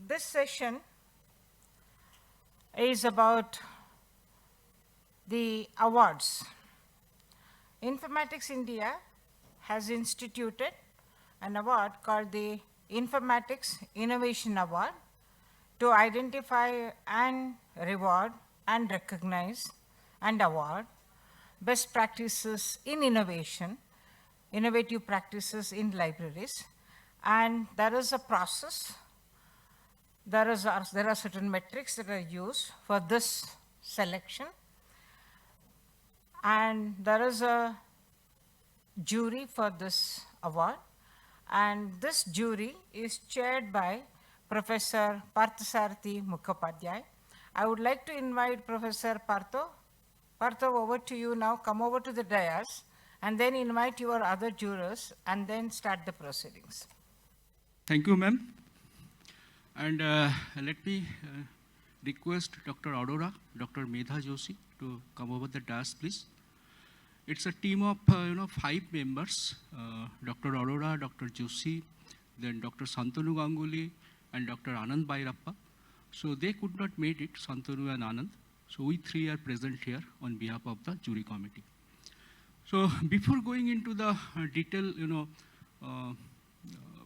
This session is about the awards. Informatics India has instituted an award called the Informatics Innovation Award to identify and reward and recognize and award best practices in innovation, innovative practices in libraries. And there is a process, there are certain metrics that are used for this selection. And there is a jury for this award. And this jury is chaired by Professor Parthasarathi Mukhopadhyay. I would like to invite Professor Partho. Partho, over to you now. Come over to the dais and then invite your other jurors and then start the proceedings. Thank you, ma'am. And let me request Dr. Aurora, Dr. Medha Joshi to come over the dais, please. It's a team of 5 members, Dr. Aurora, Dr. Joshi, then Dr. Santanu Ganguly, and Dr. Anand Bairappa. So they could not make it, Santanu and Anand. So we 3 are present here on behalf of the jury committee. So before going into the detailed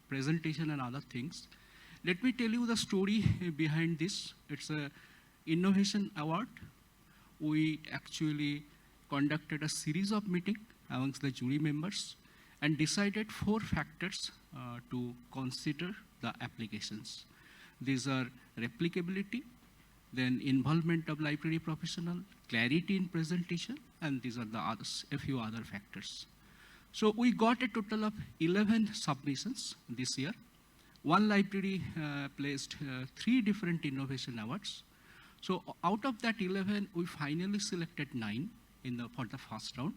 presentation and other things, let me tell you the story behind this. It's an innovation award. We actually conducted a series of meetings amongst the jury members and decided 4 factors to consider the applications. These are replicability, then involvement of library professional, clarity in presentation, and these are the others, a few other factors. So we got a total of 11 submissions this year. One library placed 3 different innovation awards. So out of that 11, we finally selected 9 for the first round.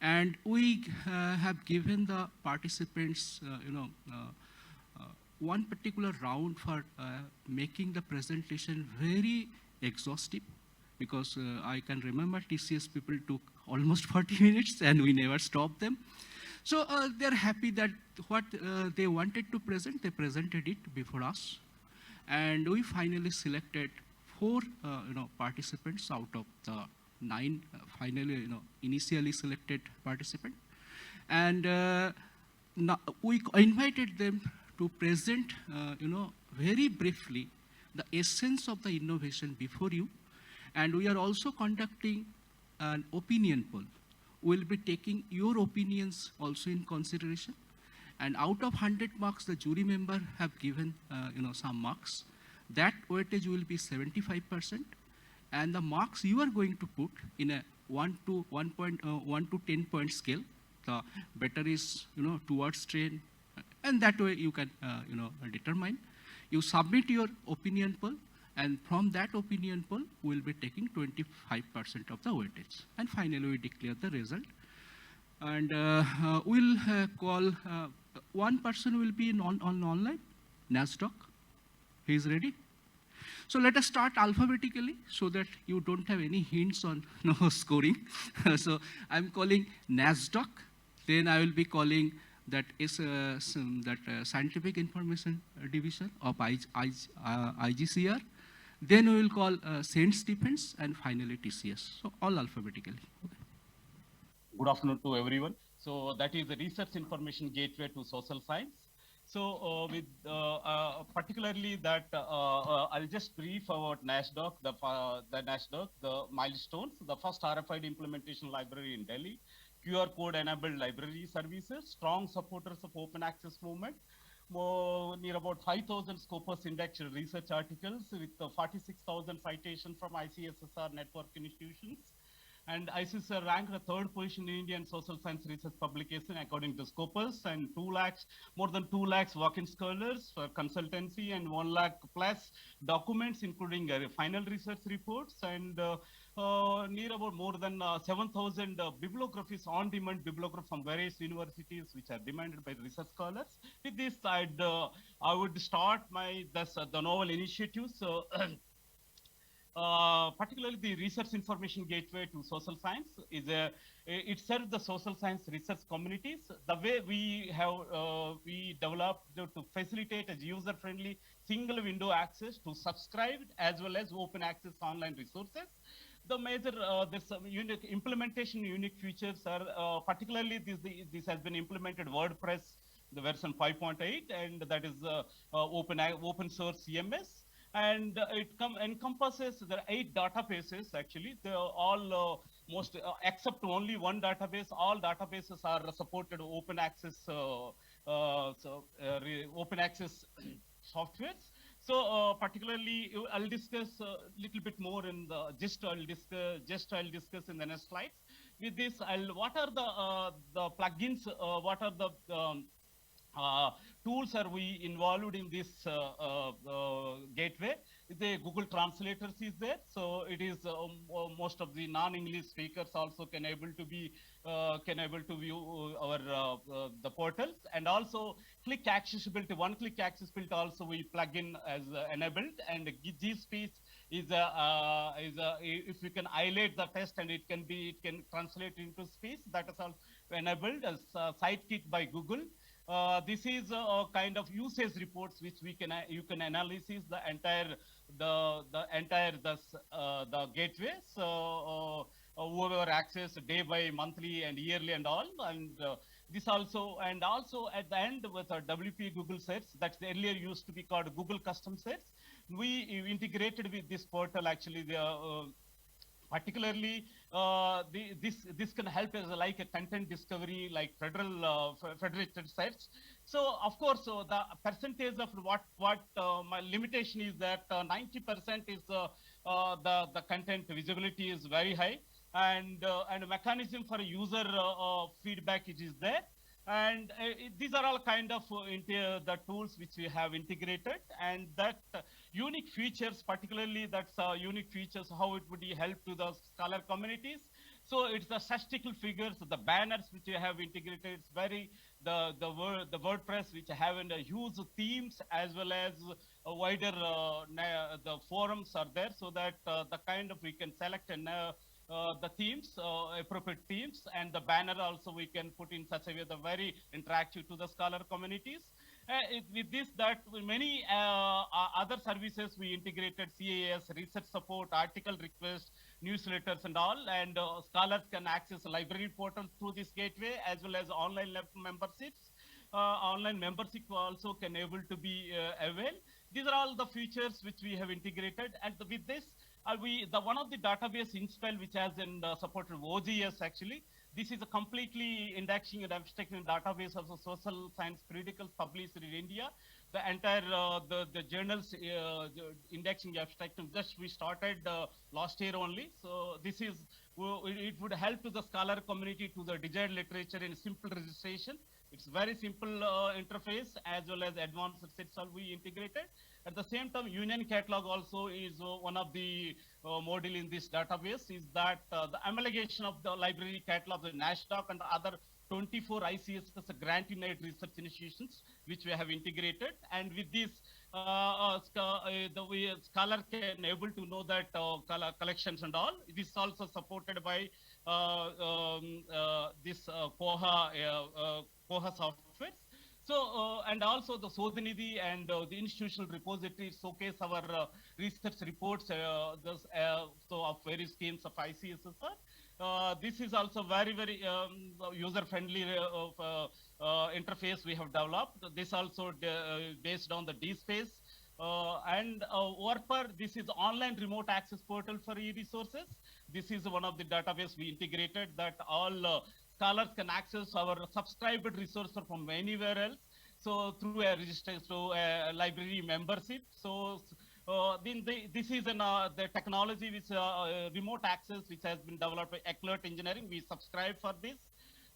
And we have given the participants, one particular round for making the presentation very exhaustive, because I can remember TCS people took almost 40 minutes and we never stopped them. So they're happy that what they wanted to present, they presented it before us. And we finally selected 4 participants out of the 9 finally initially selected participants. And now we invited them to present very briefly the essence of the innovation before you. And we are also conducting an opinion poll. We'll be taking your opinions also in consideration. And out of 100 marks, the jury member have given some marks. That weightage will be 75%. And the marks you are going to put in a 1 to 10 point scale. The better is towards train, and that way you can determine. You submit your opinion poll, and from that opinion poll, we'll be taking 25% of the weightage. And finally, we declare the result. And we'll call, one person will be on online, NASDAQ. He's ready. So let us start alphabetically so that you don't have any hints on scoring. So I'm calling NASDAQ. Then I will be calling that is Scientific Information Division of Icssr. Then we will call St. Stephen's, and finally TCS. So all alphabetically. Okay. Good afternoon to everyone. So that is the Research Information Gateway to Social Science. So with particularly that, I'll just brief about NASDAQ, the NASDAQ, the milestones, the first RFID implementation library in Delhi, QR code enabled library services, strong supporters of open access movement, near about 5,000 Scopus indexed research articles with 46,000 citations from Icssr network institutions. And Icssr ranked the 3rd position in Indian social science research publication according to Scopus, and more than 2 lakhs walk-in scholars for consultancy, and 1 lakh plus documents, including final research reports, and near about more than 7,000 bibliographies, on-demand bibliography from various universities, which are demanded by research scholars. With this, I would start the novel initiatives. So particularly the research information gateway to social science is it serves the social science research communities. The way we developed to facilitate a user-friendly single window access to subscribed as well as open access online resources. The major there's some unique implementation unique features are particularly this has been implemented WordPress the version 5.8 and that is open source CMS and encompasses the 8 databases actually they're all most except only one database all databases are supported open access open access softwares. So particularly, I'll discuss a little bit more in the I'll discuss in the next slides. With this, what are the plugins? What are the uh, tools are we involved in this gateway? The Google translators is there, so it is most of the non-English speakers also can able to view our the portals and also click accessibility. One-click accessibility also we plug in as enabled and GSpeech is if you can highlight the text and it can translate into speech that is also enabled as Sidekick by Google. This is a kind of usage reports which you can analysis the entire the gateway. So whoever access day by monthly and yearly and all and this also and also at the end with our WP Google search that's earlier used to be called Google custom search. We integrated with this portal actually the particularly this can help as like a content discovery like federated search. So of course the percentage of what my limitation is that 90% is the content visibility is very high and a mechanism for user feedback it is there and these are all kind of the tools which we have integrated and that unique features particularly that's unique features how it would help to the scholar communities. So it's the statistical figures the banners which we have integrated it's very the WordPress which have in a huge themes as well as a wider the forums are there so that the kind of we can select and the themes, appropriate themes, and the banner also we can put in such a way the very interactive to the scholar communities. With this, that many other services we integrated CAS, research support, article request, newsletters and all, and scholars can access library portal through this gateway as well as online memberships. Online membership also can able to be availed. These are all the features which we have integrated, and with this, one of the database install which has in supported OGS actually. This is a completely indexing and abstracting database of the social science periodicals published in India. The entire the journals indexing abstracting just we started last year only. So this is it would help to the scholar community to the desired literature in simple registration. It's very simple interface as well as advanced sets all we integrated. At the same time, Union Catalog also is one of the module in this database is that the amalgamation of the library catalog, the NASDAQ and other 24 ICSS grant-united research institutions, which we have integrated. And with this, the scholar can able to know that collections and all. This is also supported by this Koha software. So, and also the Sodhanidhi and the institutional repositories showcase our research reports so of various schemes of ICSSR. This is also very user-friendly interface we have developed. This also based on the DSpace. And Warper, this is online remote access portal for e-resources. This is one of the database we integrated that all scholars can access our subscribed resources from anywhere else. So through a register, so a library membership. So this is the technology which remote access which has been developed by Eclat Engineering. We subscribe for this.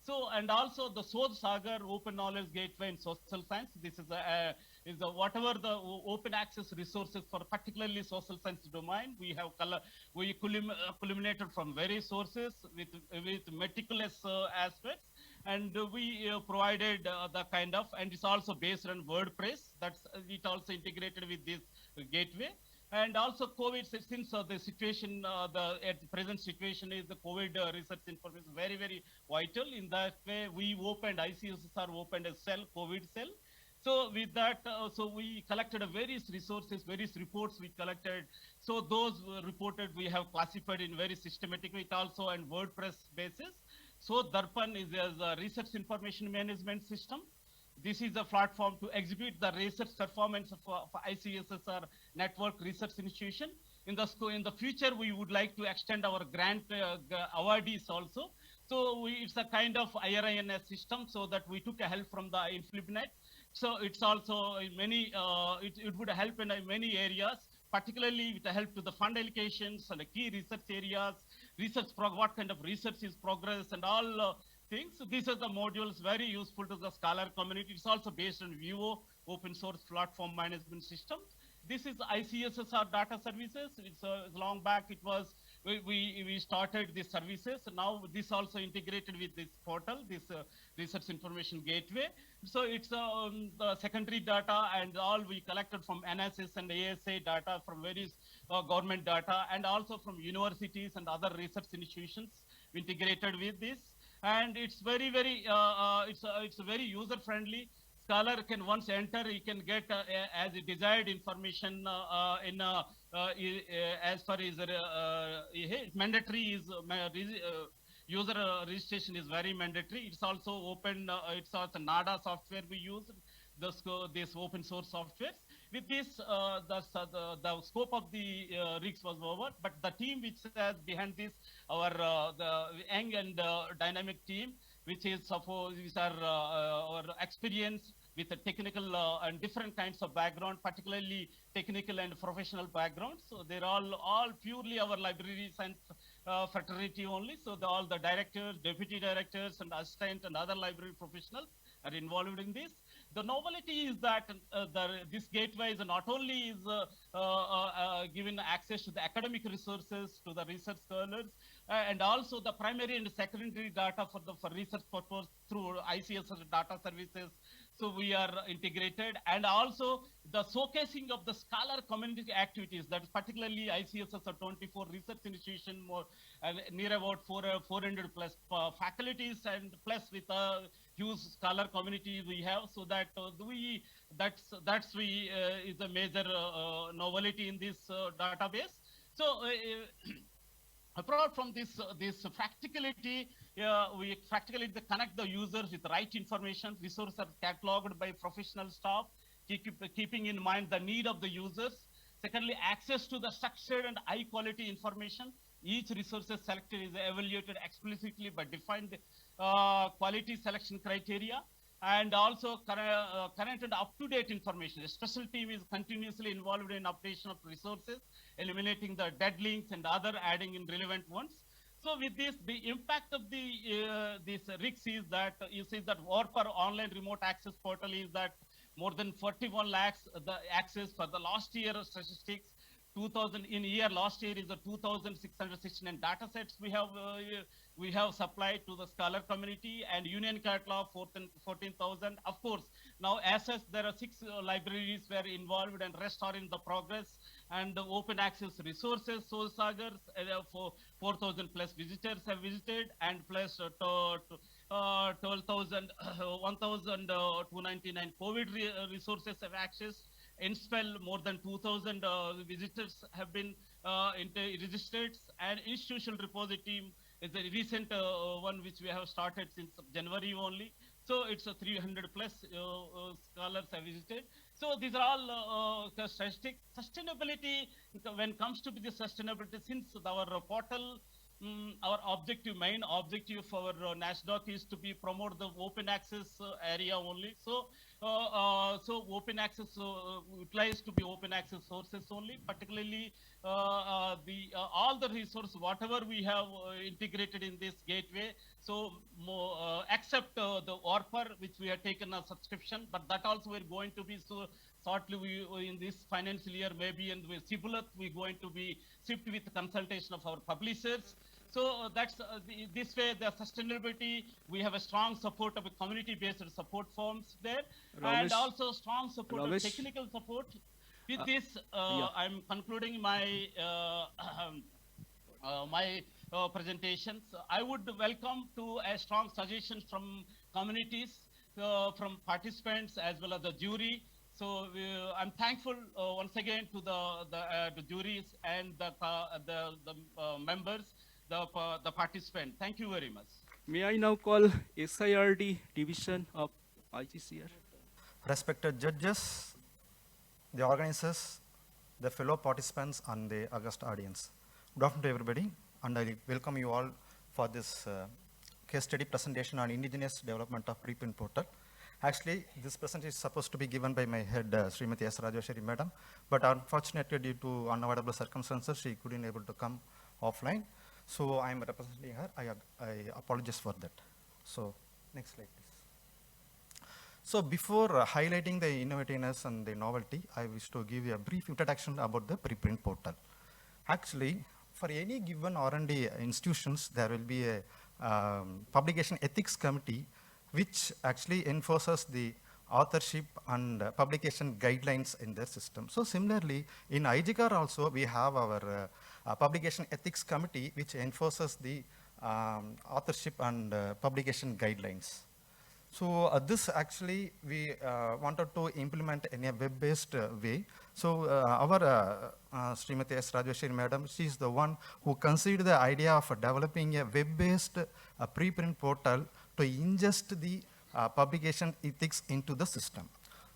So and also the Sodh Sagar Open Knowledge Gateway in Social Science. This is whatever the open access resources for particularly social science domain. We have culminated from various sources with meticulous aspects, and we provided the kind of, and it's also based on WordPress. That's it also integrated with this gateway. And also COVID, since the situation, at the present situation is the COVID research information very, very vital. In that way, we opened, Icssr opened a cell, COVID cell. So with that, so we collected various resources, various reports we collected. So those were reported, we have classified in very systematic way, also on WordPress basis. So Darpan is a research information management system. This is a platform to exhibit the research performance of Icssr network research institution. In the future, we would like to extend our grant awardees also. So it's a kind of IRINS system, so that we took a help from the Inflibnet. So it's also in many, it would help in many areas, particularly with the help to the fund allocations and the key research areas, what kind of research is progress and all things. So these are the modules very useful to the Scholar community. It's also based on VIVO, open source platform management system. This is Icssr data services. It's long back. It was we started these services. Now this also integrated with this portal, this research information gateway. So it's the secondary data and all we collected from NSS and ASA data from various government data and also from universities and other research institutions integrated with this. And it's very, very, it's very user friendly. Scholar can once enter, he can get as desired information as far as mandatory is user registration is very mandatory. It's also open. It's also NADA software we use. This open source software. With this, the scope of the rigs was over, but the team which is behind this, the young and dynamic team, which is our experience with a technical and different kinds of background, particularly technical and professional backgrounds. So they're all purely our library science fraternity only. So all the directors, deputy directors, and assistant and other library professionals are involved in this. The novelty is that this gateway is not only is given access to the academic resources, to the research scholars, and also the primary and secondary data for research purpose through Icssr data services. So we are integrated, and also the showcasing of the scholar community activities, that is particularly Icssr 24 research institution, more near about 400 plus faculties and plus with huge scholar community we have, so that is a major novelty in this database. So apart from this practicality, we practically connect the users with the right information. Resources are cataloged by professional staff, keeping in mind the need of the users. Secondly, access to the structured and high quality information. Each resource selected is evaluated explicitly by defined quality selection criteria, and also current and up-to-date information. A special team is continuously involved in updation of resources, eliminating the dead links and adding in relevant ones. So with this, the impact of this RICS is that you see that ORPER online remote access portal is that more than 41 lakhs the access for the last year statistics. 2000 in year last year is the 2,669 data sets we have supplied to the scholar community, and union catalog 14,000. Of course, now as such, there are 6 libraries were involved and rest are in the progress, and the open access resources, soul sagars, for 4,000 plus visitors have visited, and plus 12,000, 1,299 COVID resources have accessed. Inspel, more than 2,000 visitors have been registered, and institutional repository is a recent one which we have started since January only. So it's a 300 plus scholars have visited. So these are all statistics. Sustainability, when it comes to the sustainability, since our portal, our main objective of our NASDAQ is to promote the open access area only. So so open access utilized to be open access sources only, particularly all the resources, whatever we have integrated in this gateway. So except the ORPER, which we have taken a subscription, but that also we're going to be so shortly in this financial year, maybe in the Sibulat, we're going to be shipped with the consultation of our publishers. So that's this way the sustainability. We have a strong support of a community-based support forms there, Ramesh, and also strong support of Ramesh, technical support. With this, yeah. I'm concluding my presentations. I would welcome to a strong suggestions from communities, from participants as well as the jury. So I'm thankful once again to the juries and the members, the participant. Thank you very much. May I now call SIRD division of Icssr? Respected judges, the organizers, the fellow participants, and the august audience. Good afternoon to everybody, and I welcome you all for this case study presentation on indigenous development of Preprint Portal. Actually, this presentation is supposed to be given by my head, Srimati S. Rajeshwari Madam, but unfortunately, due to unavoidable circumstances, she couldn't able to come offline. So I am representing her. I apologize for that. So next slide, please. So before highlighting the innovativeness and the novelty, I wish to give you a brief introduction about the Preprint Portal. Actually, for any given R&D institutions, there will be a publication ethics committee which actually enforces the authorship and publication guidelines in their system. So similarly, in Icssr also, we have our publication ethics committee which enforces the authorship and publication guidelines. So this actually we wanted to implement in a web-based way. So our Srimati S. Rajeshwari Madam, she is the one who conceived the idea of developing a web-based preprint portal to ingest the publication ethics into the system.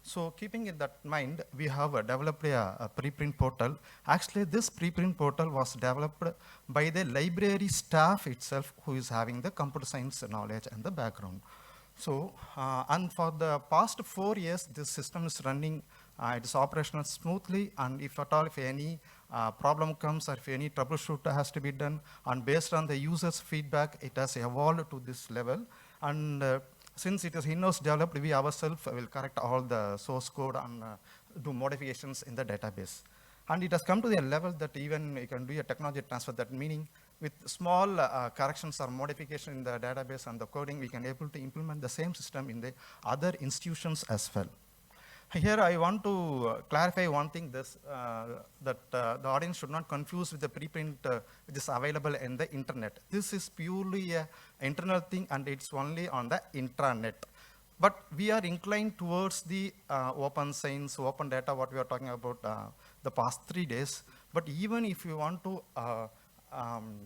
So keeping in that mind, we have developed a preprint portal. Actually, this preprint portal was developed by the library staff itself who is having the computer science knowledge and the background. So, and for the past 4 years, this system is running, it is operational smoothly, and if at all, if any problem comes or if any troubleshoot has to be done, and based on the user's feedback, it has evolved to this level. And since it is in-house developed, we ourselves will correct all the source code and do modifications in the database. And it has come to the level that even you can do a technology transfer, that meaning with small corrections or modification in the database and the coding, we can able to implement the same system in the other institutions as well. Here I want to clarify one thing, this, that the audience should not confuse with the preprint which is available in the internet. This is purely an internal thing and it's only on the intranet. But we are inclined towards the open science, open data, what we are talking about the past 3 days. But even if you want to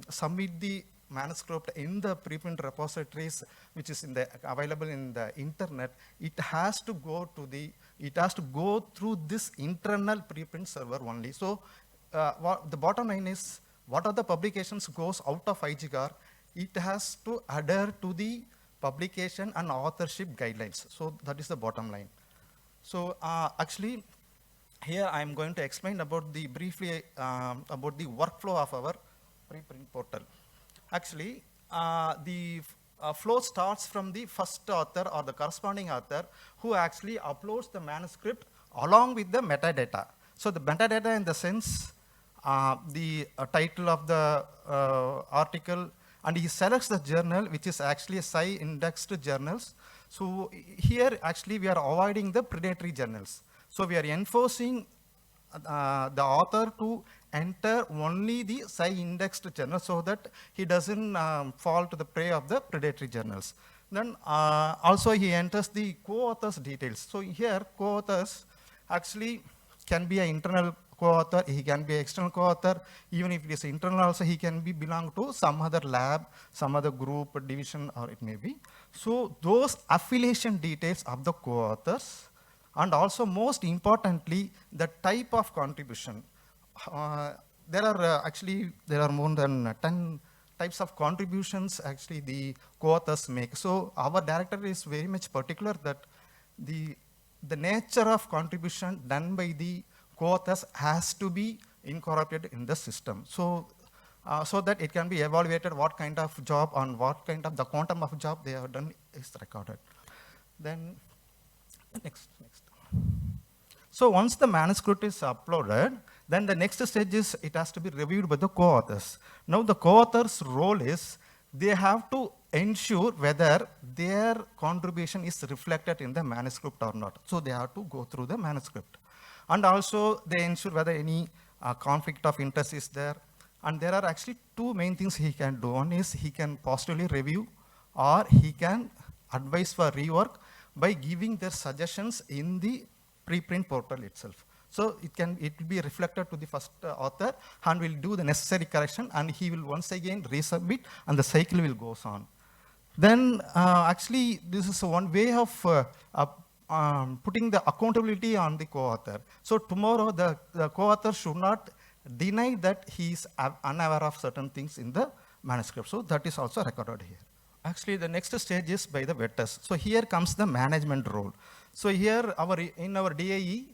submit the manuscript in the preprint repositories, which is available in the internet, it has to go through this internal preprint server only. So the bottom line is, what are the publications goes out of Icssr, it has to adhere to the publication and authorship guidelines. So that is the bottom line. So actually, here I am going to explain about briefly about the workflow of our preprint portal. Actually, the flow starts from the first author or the corresponding author who actually uploads the manuscript along with the metadata. So the metadata in the sense, the title of the article, and he selects the journal which is actually a SCI-indexed journals. So here actually we are avoiding the predatory journals. So we are enforcing the author to enter only the SCI-indexed journal so that he doesn't fall to the prey of the predatory journals. Then also he enters the co-author's details. So here co-authors actually can be an internal co-author, he can be an external co-author. Even if it is internal also, he can be belong to some other lab, some other group, division, or it may be. So those affiliation details of the co-authors, and also most importantly, the type of contribution. There are more than 10 types of contributions actually the co-authors make. So our director is very much particular that the nature of contribution done by the co-authors has to be incorporated in the system. So, so that it can be evaluated what kind of job and what kind of the quantum of job they have done is recorded. Then next. So once the manuscript is uploaded, then the next stage is it has to be reviewed by the co-authors. Now the co-author's role is they have to ensure whether their contribution is reflected in the manuscript or not. So they have to go through the manuscript. And also they ensure whether any conflict of interest is there. And there are actually two main things he can do. One is he can positively review, or he can advise for rework by giving their suggestions in the preprint portal itself. So it will be reflected to the first author, and will do the necessary correction, and he will once again resubmit, and the cycle will goes on. Then actually this is one way of putting the accountability on the co-author. So tomorrow the co-author should not deny that he is unaware of certain things in the manuscript. So that is also recorded here. Actually, the next stage is by the vetters. So here comes the management role. So here in our DAE,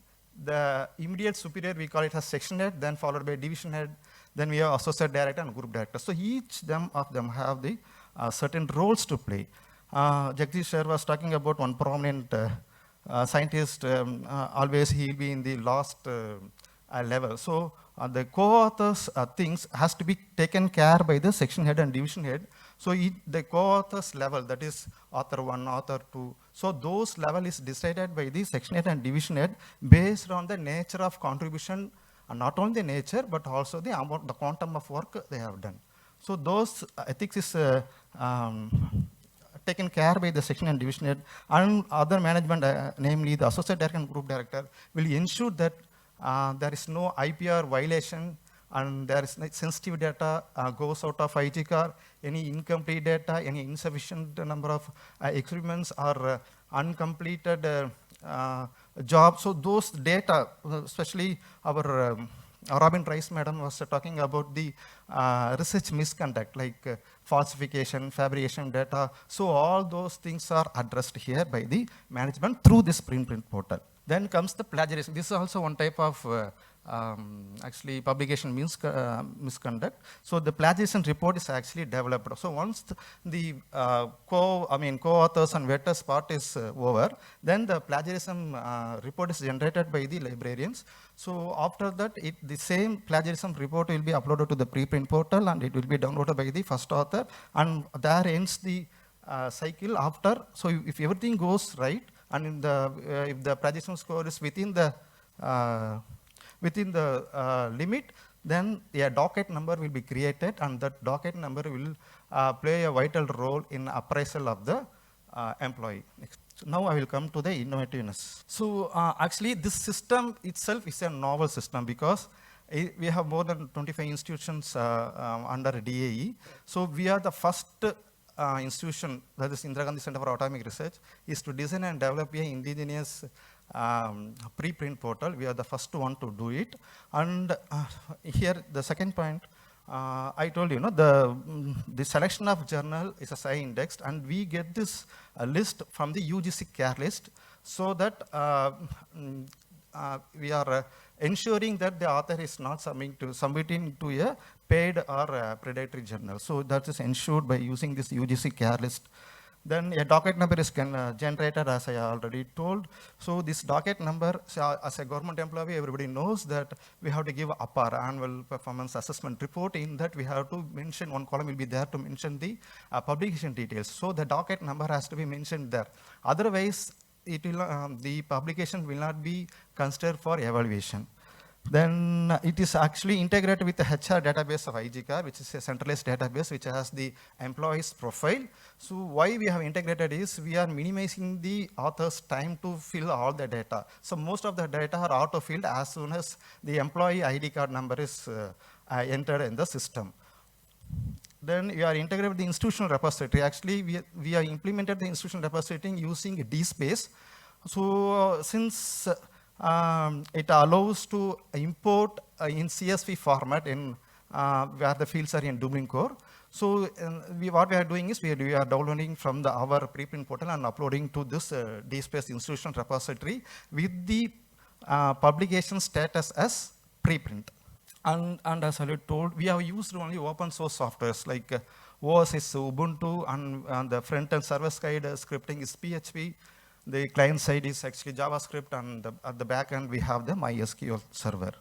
the immediate superior, we call it as section head, then followed by division head, then we have associate director and group director. So each of them have the certain roles to play. Jagdish sir was talking about one prominent scientist, always he'll be in the last level. So the co-authors things has to be taken care by the section head and division head. So the co-authors level, that is author 1, author 2, so those level is decided by the section head and division head based on the nature of contribution, and not only the nature, but also the amount, the quantum of work they have done. So those ethics is taken care by the section and division head, and other management, namely the associate director and group director, will ensure that there is no IPR violation, and there is sensitive data goes out of Icssr, any incomplete data, any insufficient number of experiments or uncompleted jobs. So those data, especially our Robin Rice madam was talking about the research misconduct, like falsification, fabrication data. So all those things are addressed here by the management through this preprint portal. Then comes the plagiarism. This is also one type of actually publication misconduct. So the plagiarism report is actually developed. So once the co-authors and vetters part is over, then the plagiarism report is generated by the librarians. So after that, the same plagiarism report will be uploaded to the preprint portal, and it will be downloaded by the first author, and there ends the cycle after. So if everything goes right, and in if the plagiarism score is within the limit, then a docket number will be created, and that docket number will play a vital role in appraisal of the employee. So now I will come to the innovativeness. So actually this system itself is a novel system, because we have more than 25 institutions under DAE. So we are the first institution, that is Indira Gandhi Center for Atomic Research, is to design and develop an indigenous preprint portal. We are the first one to do it. And here the second point, I told you, the selection of journal is a SI indexed, and we get this list from the UGC care list, so that we are ensuring that the author is not submitting to a paid or predatory journal. So that is ensured by using this UGC care list. Then a docket number is generated, as I already told. So this docket number, as a government employee, everybody knows that we have to give APAR, annual performance assessment report. In that we have to mention, one column will be there to mention the publication details. So the docket number has to be mentioned there. Otherwise, it will, the publication will not be considered for evaluation. Then it is actually integrated with the HR database of Icssr, which is a centralized database which has the employee's profile. So why we have integrated is we are minimizing the author's time to fill all the data. So most of the data are auto-filled as soon as the employee ID card number is entered in the system. Then we are integrated with the institutional repository. Actually, we have implemented the institutional repository using DSpace. So since it allows to import in CSV format in where the fields are in Dublin core. So what we are doing is we are downloading from our preprint portal and uploading to this DSpace institutional repository with the publication status as preprint. And as I told, we have used only open source softwares like OS is Ubuntu, and the front-end server-side scripting is PHP. The client side is actually JavaScript, and at the back end we have the MySQL server.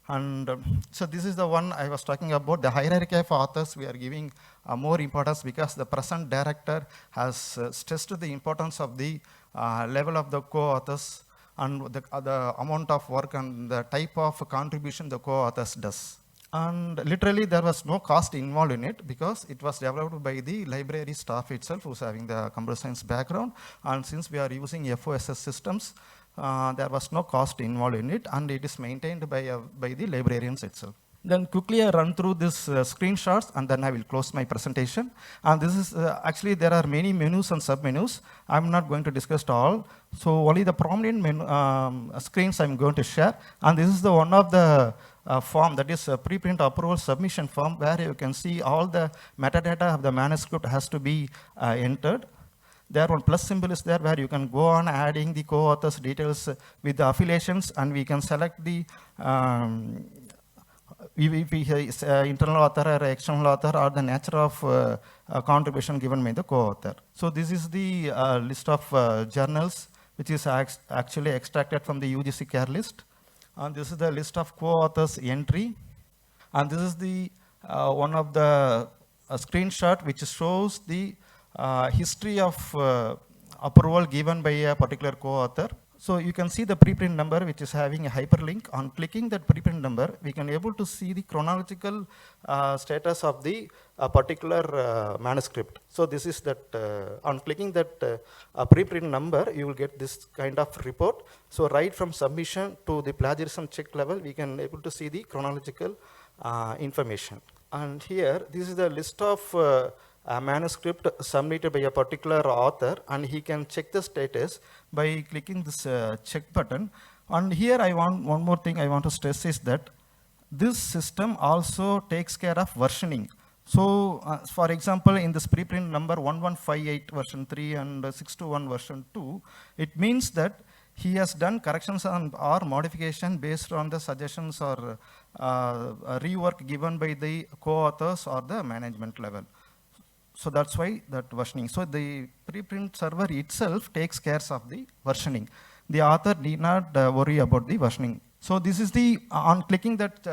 And so this is the one I was talking about. The hierarchy of authors, we are giving more importance, because the present director has stressed the importance of the level of the co-authors. and the amount of work and the type of contribution the co-authors does. And literally there was no cost involved in it because it was developed by the library staff itself who's having the computer science background. And since we are using FOSS systems, there was no cost involved in it, and it is maintained by the librarians itself. Then quickly I run through this screenshots, and then I will close my presentation. And this is actually there are many menus and sub-menus. I'm not going to discuss all. So only the prominent screens I'm going to share. And this is the one of the form, that is a preprint approval submission form, where you can see all the metadata of the manuscript has to be entered. There one plus symbol is there where you can go on adding the co-authors details with the affiliations, and we can select the internal author or external author or the nature of contribution given by the co-author. So this is the list of journals which is actually extracted from the UGC care list. And this is the list of co-authors entry. And this is the one of the screenshot which shows the history of approval given by a particular co-author. So you can see the preprint number which is having a hyperlink. On clicking that preprint number, we can able to see the chronological status of the particular manuscript. So this is that, on clicking that preprint number, you will get this kind of report. So right from submission to the plagiarism check level, we can able to see the chronological information. And here, this is the list of a manuscript submitted by a particular author, and he can check the status by clicking this check button. And here one more thing I want to stress is that this system also takes care of versioning. So for example, in this preprint number 1158 version 3 and 621 version 2, it means that he has done corrections or modification based on the suggestions or rework given by the co-authors or the management level. So that's why that versioning. So the preprint server itself takes care of the versioning. The author need not worry about the versioning. So this is the, on clicking that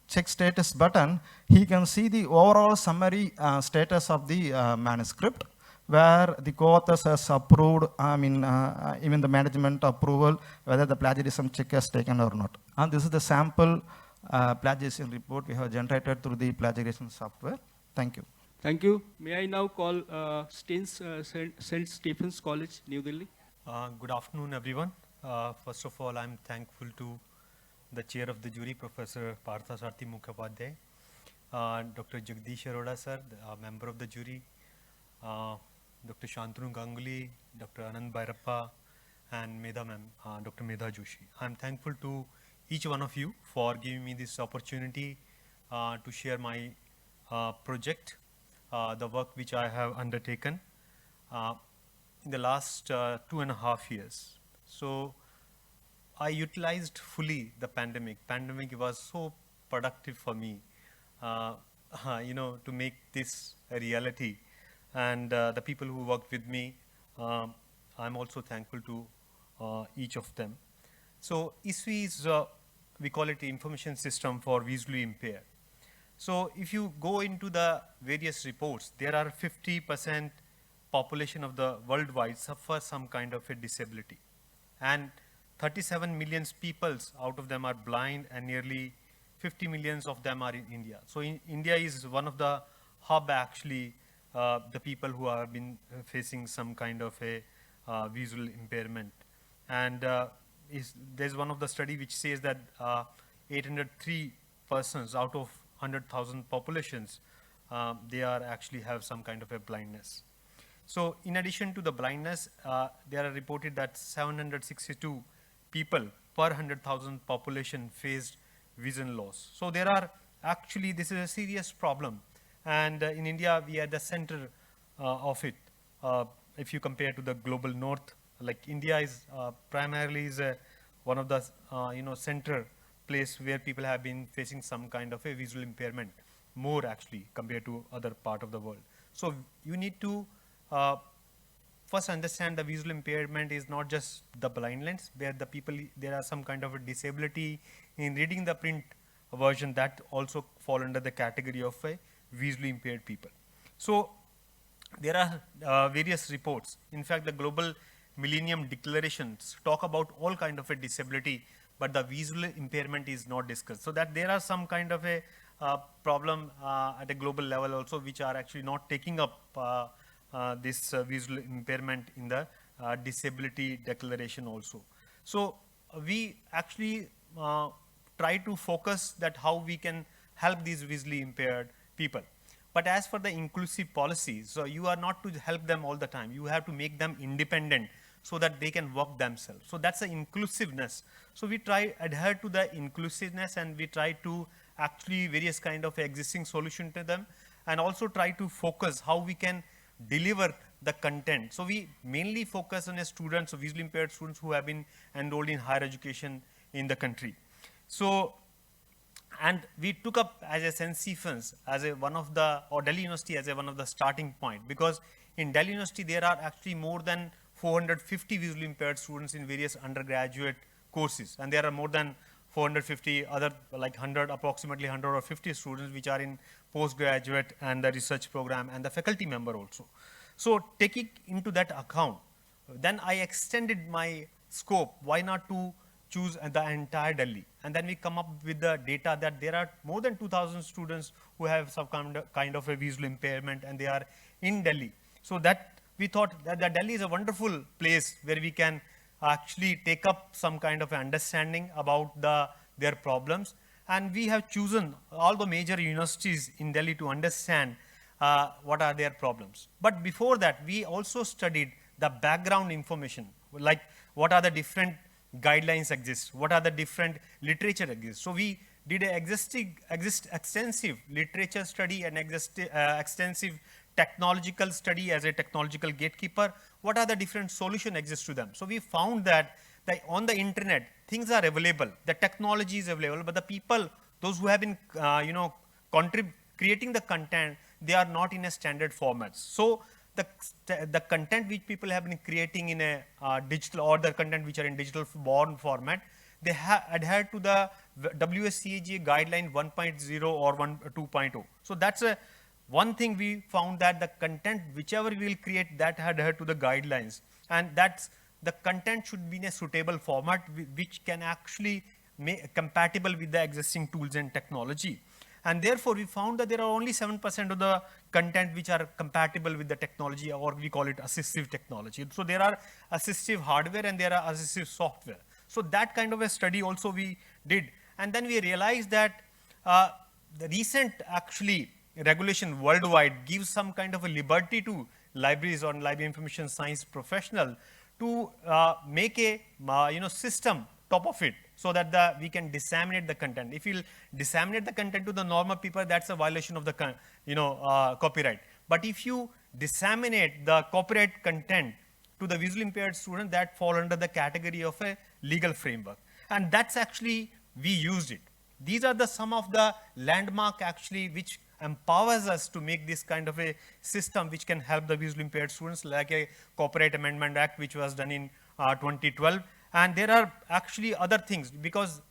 check status button, he can see the overall summary status of the manuscript, where the co-authors has approved, even the management approval, whether the plagiarism check has taken or not. And this is the sample plagiarism report we have generated through the plagiarism software. Thank you. Thank you. May I now call St. Stephen's College, New Delhi? Good afternoon, everyone. First of all, I'm thankful to the chair of the jury, Professor Parthasarthi Mukhopadhyay, Dr. Jagdish Arora sir, a member of the jury, Dr. Shantanu Ganguly, Dr. Anand Bhairappa, and Medha ma'am, Dr. Medha Joshi. I'm thankful to each one of you for giving me this opportunity to share my project, the work which I have undertaken in the last 2.5 years. So I utilized fully the pandemic. Pandemic was so productive for me, to make this a reality. And the people who worked with me, I'm also thankful to each of them. So Icssr is, we call it the information system for visually impaired. So if you go into the various reports, there are 50% population of the worldwide suffer some kind of a disability. And 37 million people out of them are blind, and nearly 50 millions of them are in India. So India is one of the hub actually, the people who have been facing some kind of a visual impairment. And there's one of the study which says that 803 persons out of 100,000 populations, they are actually have some kind of a blindness. So in addition to the blindness, there are reported that 762 people per 100,000 population faced vision loss. So there are actually, this is a serious problem. And in India, we are the center of it. If you compare to the global north, like India is primarily is one of the center place where people have been facing some kind of a visual impairment, more actually compared to other part of the world. So you need to first understand the visual impairment is not just the blindness, where the people, there are some kind of a disability in reading the print version that also fall under the category of a visually impaired people. So there are various reports. In fact, the global Millennium Declarations talk about all kind of a disability, but the visual impairment is not discussed. So that there are some kind of a problem at a global level also, which are actually not taking up this visual impairment in the disability declaration also. So we actually try to focus that how we can help these visually impaired people. But as for the inclusive policies, so you are not to help them all the time. You have to make them independent so that they can work themselves. So that's the inclusiveness. So we try adhere to the inclusiveness, and we try to actually various kind of existing solution to them, and also try to focus how we can deliver the content. So we mainly focus on students, so visually impaired students who have been enrolled in higher education in the country. So, and we took up as a Senseifens as a one of the, or Delhi University as a one of the starting point, because in Delhi University there are actually more than 450 visually impaired students in various undergraduate courses, and there are more than 450 other, like 100, approximately 100 or 50 students which are in postgraduate and the research program and the faculty member also. So taking into that account, then I extended my scope. Why not to choose the entire Delhi? And then we come up with the data that there are more than 2,000 students who have some kind of a visual impairment, and they are in Delhi. So that we thought that Delhi is a wonderful place where we can actually take up some kind of understanding about their problems. And we have chosen all the major universities in Delhi to understand what are their problems. But before that, we also studied the background information, like what are the different guidelines exist, what are the different literature exist. So we did an extensive literature study and extensive technological study as a technological gatekeeper. What are the different solutions exist to them? So we found that on the internet, things are available, the technology is available, but the people, those who have been, creating the content, they are not in a standard formats. So the content which people have been creating in a digital, or the content which are in digital born format, they have adhered to the WSCAG guideline 1.0 or 2.0. So that's one thing we found, that the content whichever we will create, that adhere to the guidelines, and that's the content should be in a suitable format which can actually make compatible with the existing tools and technology. And therefore we found that there are only 7% of the content which are compatible with the technology, or we call it assistive technology. So there are assistive hardware and there are assistive software. So that kind of a study also we did. And then we realized that the recent actually regulation worldwide gives some kind of a liberty to libraries or library information science professional to make a system top of it, so that we can disseminate the content. If you disseminate the content to the normal people, that's a violation of the copyright. But if you disseminate the copyright content to the visually impaired student, that fall under the category of a legal framework. And that's actually, we used it. These are some of the landmark actually which empowers us to make this kind of a system which can help the visually impaired students, like a Copyright Amendment Act which was done in 2012. And there are actually other things, because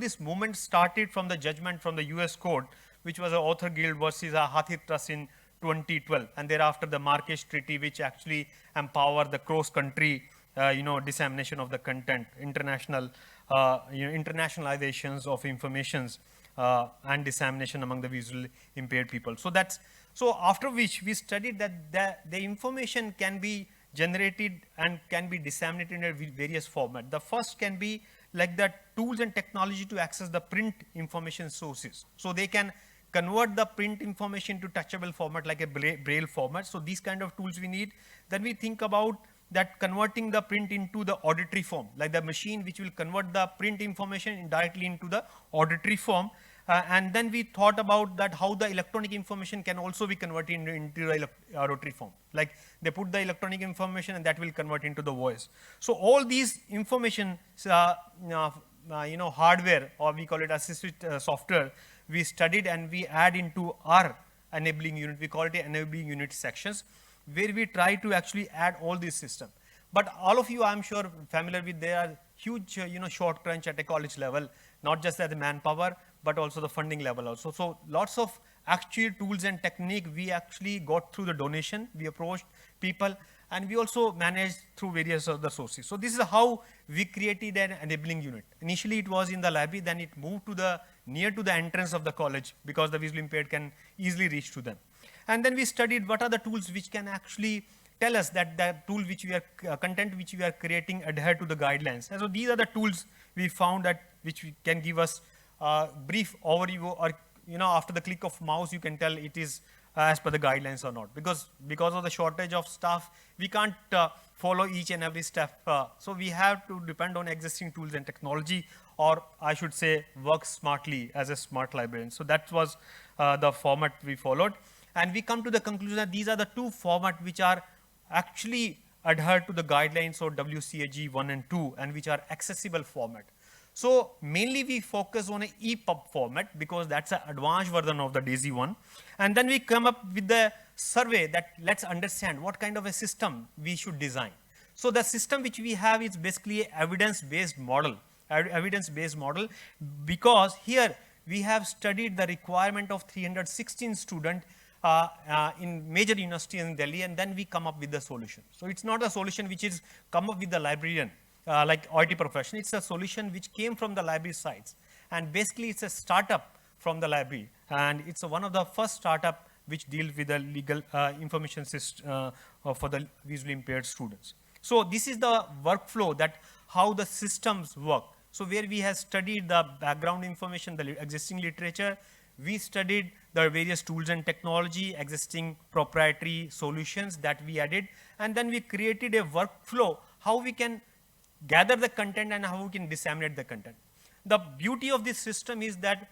this movement started from the judgment from the US court, which was an Author Guild versus a Hathi Trust in 2012. And thereafter the Marrakesh Treaty, which actually empower the cross-country dissemination of the content, internationalizations of informations and dissemination among the visually impaired people. So after which we studied that the information can be generated and can be disseminated in various formats. The first can be like the tools and technology to access the print information sources. So they can convert the print information to touchable format, like a braille format. So these kind of tools we need. Then we think about that converting the print into the auditory form, like the machine which will convert the print information directly into the auditory form. And then we thought about that how the electronic information can also be converted into the auditory form. Like they put the electronic information and that will convert into the voice. So all these information, hardware, or we call it assisted software, we studied and we add into our enabling unit. We call it enabling unit sections, where we try to actually add all these systems. But all of you, I'm sure, familiar with, there are huge, short crunch at a college level, not just at the manpower, but also the funding level also. So lots of actual tools and technique we actually got through the donation. We approached people, and we also manage through various other sources. So this is how we created an enabling unit. Initially it was in the library, then it moved to the near to the entrance of the college because the visually impaired can easily reach to them. And then we studied what are the tools which can actually tell us that the tool which we are, content which we are creating adhere to the guidelines. And so these are the tools we found that which can give us a brief overview, or after the click of mouse you can tell it is as per the guidelines or not. Because of the shortage of staff, we can't follow each and every step. So we have to depend on existing tools and technology, or I should say work smartly as a smart librarian. So that was the format we followed. And we come to the conclusion that these are the two formats which are actually adhere to the guidelines of WCAG 1 and 2, and which are accessible format. So mainly we focus on a EPUB format because that's an advanced version of the DAISY 1. And then we come up with the survey that let's understand what kind of a system we should design. So the system which we have is basically an evidence-based model, because here we have studied the requirement of 316 students in major universities in Delhi, and then we come up with the solution. So it's not a solution which is come up with the librarian, like OIT profession. It's a solution which came from the library sites. And basically it's a startup from the library. And it's one of the first startup which deals with the legal information system for the visually impaired students. So this is the workflow that how the systems work. So where we have studied the background information, the existing literature, we studied the various tools and technology, existing proprietary solutions that we added, and then we created a workflow how we can gather the content and how we can disseminate the content. The beauty of this system is that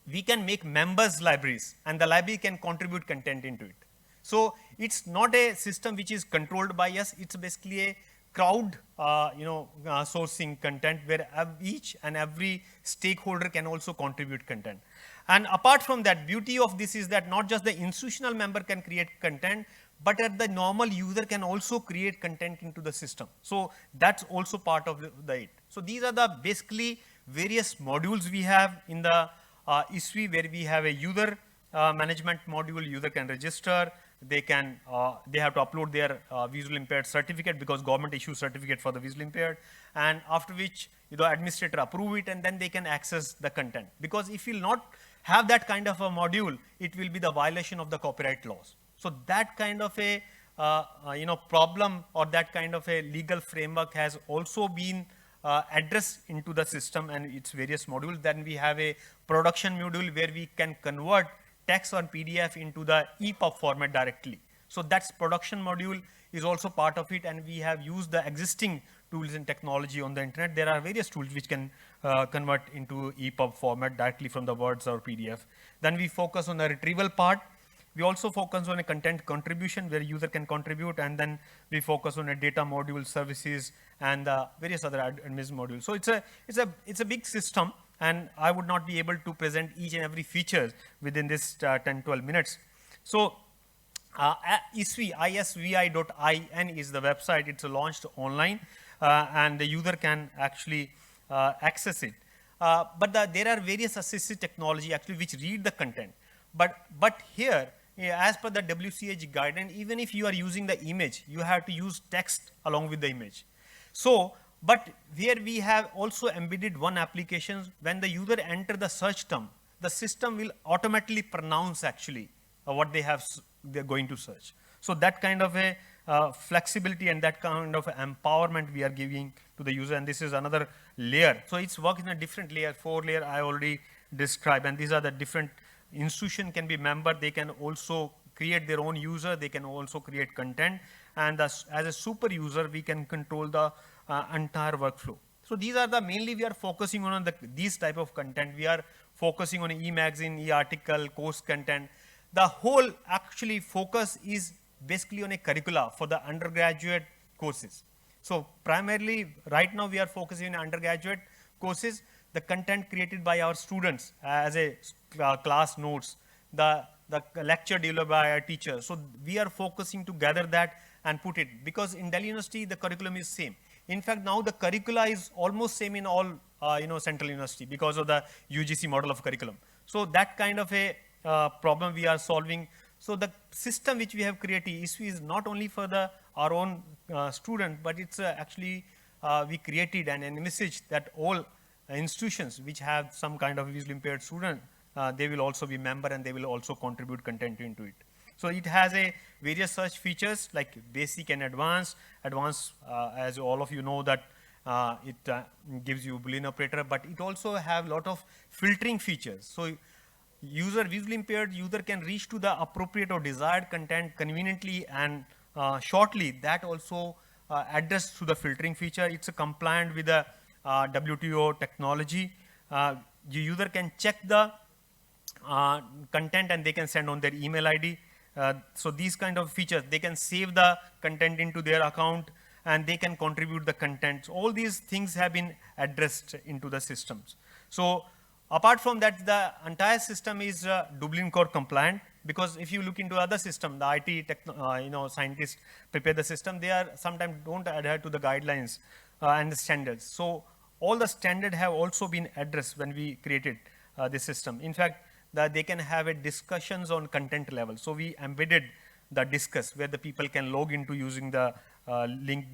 we can make members libraries, and the library can contribute content into it. So it's not a system which is controlled by us. It's basically a crowd, sourcing content where each and every stakeholder can also contribute content. And apart from that, beauty of this is that not just the institutional member can create content, but the normal user can also create content into the system. So that's also part of it. So these are the basically various modules we have in the Icssr, where we have a user management module. User can register. They have to upload their visual impaired certificate because government issues certificate for the visually impaired, and after which the administrator approve it, and then they can access the content. Because if you'll not have that kind of a module, it will be the violation of the copyright laws. So that kind of a problem, or that kind of a legal framework has also been addressed into the system and its various modules. Then we have a production module where we can convert text or PDF into the EPUB format directly. So that's production module is also part of it, and we have used the existing tools and technology on the internet. There are various tools which can convert into EPUB format directly from the words or PDF. Then we focus on the retrieval part. We also focus on a content contribution where user can contribute, and then we focus on a data module, services, and various other admin modules. So it's a big system, and I would not be able to present each and every feature within this 10-12 minutes. So Icssr, isvi.in is the website. It's launched online, and the user can actually access it. But there are various assistive technology actually which read the content. But here, as per the WCAG guideline, even if you are using the image, you have to use text along with the image. So, but here we have also embedded one application. When the user enter the search term, the system will automatically pronounce actually what they're going to search. So that kind of a flexibility and that kind of empowerment we are giving to the user, and this is another layer. So it's work in a different layer, 4 layer I already described, and these are the different institution can be member. They can also create their own user. They can also create content, and as a super user, we can control the entire workflow. So these are the mainly we are focusing on these type of content. We are focusing on e-magazine, e-article, course content. The whole actually focus is basically on a curricula for the undergraduate courses. So primarily right now we are focusing on undergraduate courses, the content created by our students as a class notes, the lecture delivered by our teacher. So we are focusing to gather that and put it, because in Delhi University the curriculum is same. In fact, now the curricula is almost same in all Central University because of the UGC model of curriculum. So that kind of a problem we are solving. So the system which we have created is not only for the our own student, but it's actually we created and envisaged that all institutions which have some kind of visually impaired student, they will also be member and they will also contribute content into it. So it has a various search features like basic and advanced. Advanced, as all of you know, that it gives you Boolean operator, but it also have a lot of filtering features. So visually impaired user can reach to the appropriate or desired content conveniently and shortly. That also addressed through the filtering feature. It's compliant with the WTO technology. The user can check the content and they can send on their email ID. So these kind of features, they can save the content into their account and they can contribute the content. So all these things have been addressed into the systems. So apart from that, the entire system is Dublin Core compliant, because if you look into other system, the IT scientists prepare the system, they are sometimes don't adhere to the guidelines and the standards. So all the standards have also been addressed when we created this system. In fact, they can have a discussions on content level. So we embedded the discuss where the people can log into using the link,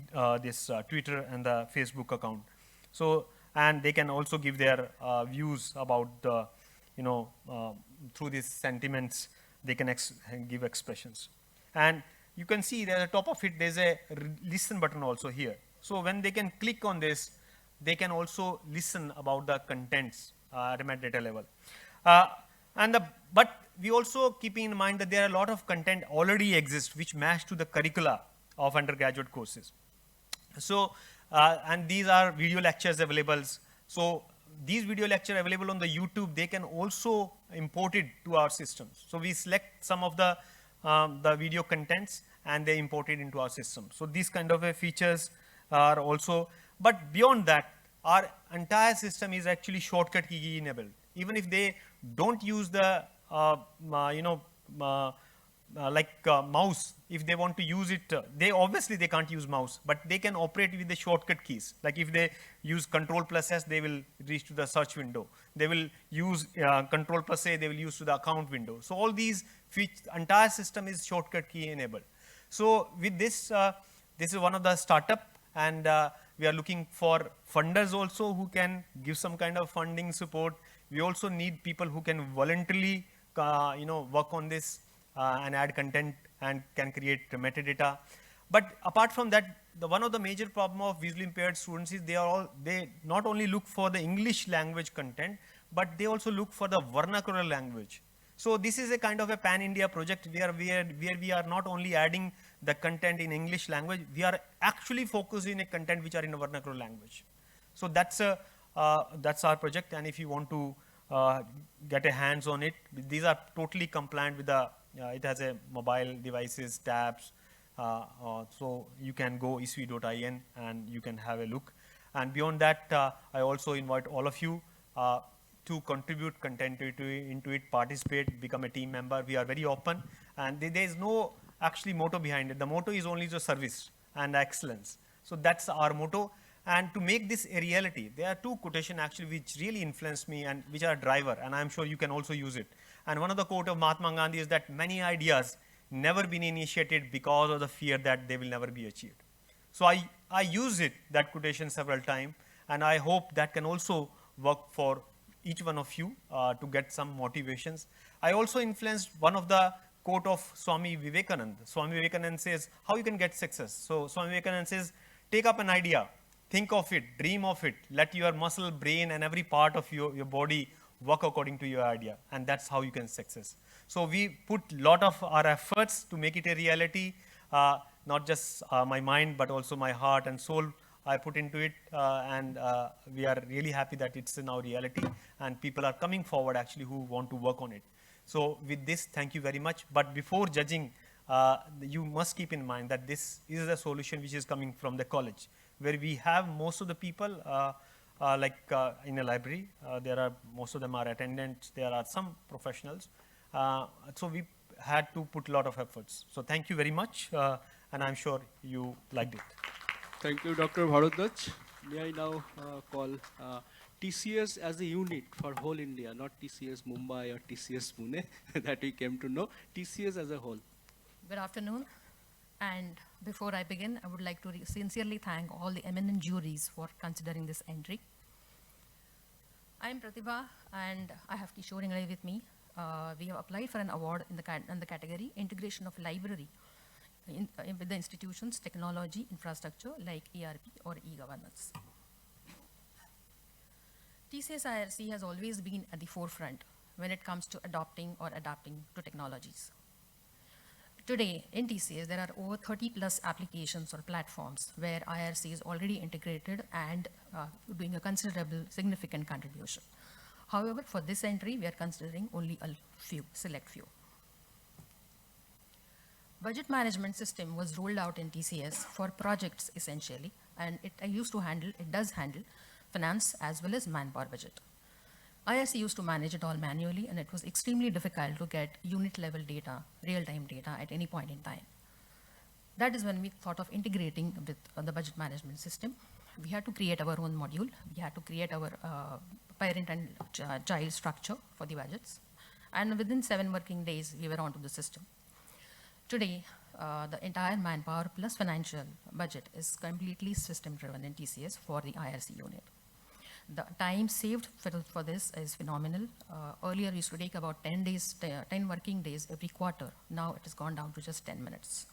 this Twitter and the Facebook account. So, and they can also give their views about the, through these sentiments, they can give expressions. And you can see that at the top of it, there's a listen button also here. So when they can click on this, they can also listen about the contents at a metadata level. But we also keep in mind that there are a lot of content already exist which match to the curricula of undergraduate courses. So, and these are video lectures available. So these video lectures available on the YouTube, they can also import it to our systems. So we select some of the video contents and they import it into our system. So these kind of features are also, but beyond that, our entire system is actually shortcut key enabled. Even if they don't use the mouse, if they want to use it, they can't use mouse, but they can operate with the shortcut keys. Like if they use Control+S, they will reach to the search window. They will use Control+A, they will use to the account window. So all these entire system is shortcut key enabled. So with this, this is one of the startup, and we are looking for funders also who can give some kind of funding support. We also need people who can voluntarily, work on this and add content and can create metadata. But apart from that, one of the major problem of visually impaired students is they not only look for the English language content, but they also look for the vernacular language. So this is a kind of a pan-India project where we are not only adding the content in English language, we are actually focusing on content which are in a vernacular language. So that's our project, and if you want to get a hands on it, these are totally compliant with the, it has a mobile devices, tabs, so you can go icssr.in and you can have a look. And beyond that, I also invite all of you to contribute content into it, participate, become a team member. We are very open, and there is no actually motto behind it. The motto is only the service and excellence. So that's our motto. And to make this a reality, there are two quotations actually which really influenced me and which are a driver, and I'm sure you can also use it. And one of the quote of Mahatma Gandhi is that many ideas never been initiated because of the fear that they will never be achieved. So I use it, that quotation, several times, and I hope that can also work for each one of you to get some motivations. I also influenced one of the quote of Swami Vivekananda. Swami Vivekananda says, how you can get success? So Swami Vivekananda says, take up an idea, think of it, dream of it, let your muscle, brain, and every part of your body work according to your idea, and that's how you can success. So we put a lot of our efforts to make it a reality, not just my mind, but also my heart and soul I put into it, and we are really happy that it's now reality, and people are coming forward actually who want to work on it. So with this, thank you very much. But before judging, you must keep in mind that this is a solution which is coming from the college, where we have most of the people in a library. Most of them are attendants. There are some professionals. So we had to put a lot of efforts. So thank you very much, and I'm sure you liked it. Thank you, Dr. Bharadwaj. May I now call TCS as a unit for whole India, not TCS Mumbai or TCS Pune that we came to know, TCS as a whole. Good afternoon. And before I begin, I would like to sincerely thank all the eminent juries for considering this entry. I am Pratibha, and I have Kishore Ingle with me. We have applied for an award in the category Integration of Library with the institution's technology infrastructure like ERP or e-governance. TCS IRC has always been at the forefront when it comes to adopting or adapting to technologies. Today, in TCS, there are over 30 plus applications or platforms where IRC is already integrated and doing a considerable, significant contribution. However, for this entry, we are considering only a few, select few. Budget management system was rolled out in TCS for projects essentially, and it does handle finance as well as manpower budget. IRC used to manage it all manually, and it was extremely difficult to get unit level data, real-time data at any point in time. That is when we thought of integrating with the budget management system. We had to create our own module. We had to create our parent and child structure for the budgets. And within 7 working days, we were onto the system. Today, the entire manpower plus financial budget is completely system-driven in TCS for the IRC unit. The time saved for this is phenomenal. Earlier, we used to take about 10 working days every quarter. Now it has gone down to just 10 minutes.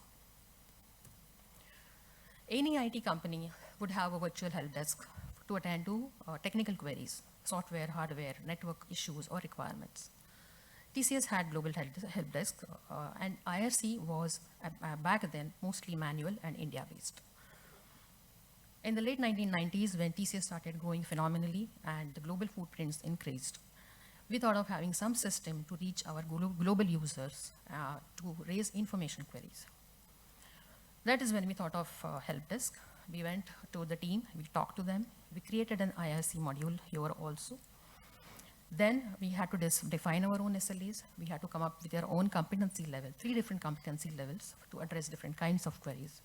Any IT company would have a virtual help desk to attend to technical queries, software, hardware, network issues, or requirements. TCS had global help desk, and IRC was back then mostly manual and India-based. In the late 1990s, when TCS started growing phenomenally and the global footprints increased, we thought of having some system to reach our global users to raise information queries. That is when we thought of help desk. We went to the team, we talked to them, we created an IRC module here also. Then we had to define our own SLAs. We had to come up with our own competency level, 3 different competency levels to address different kinds of queries.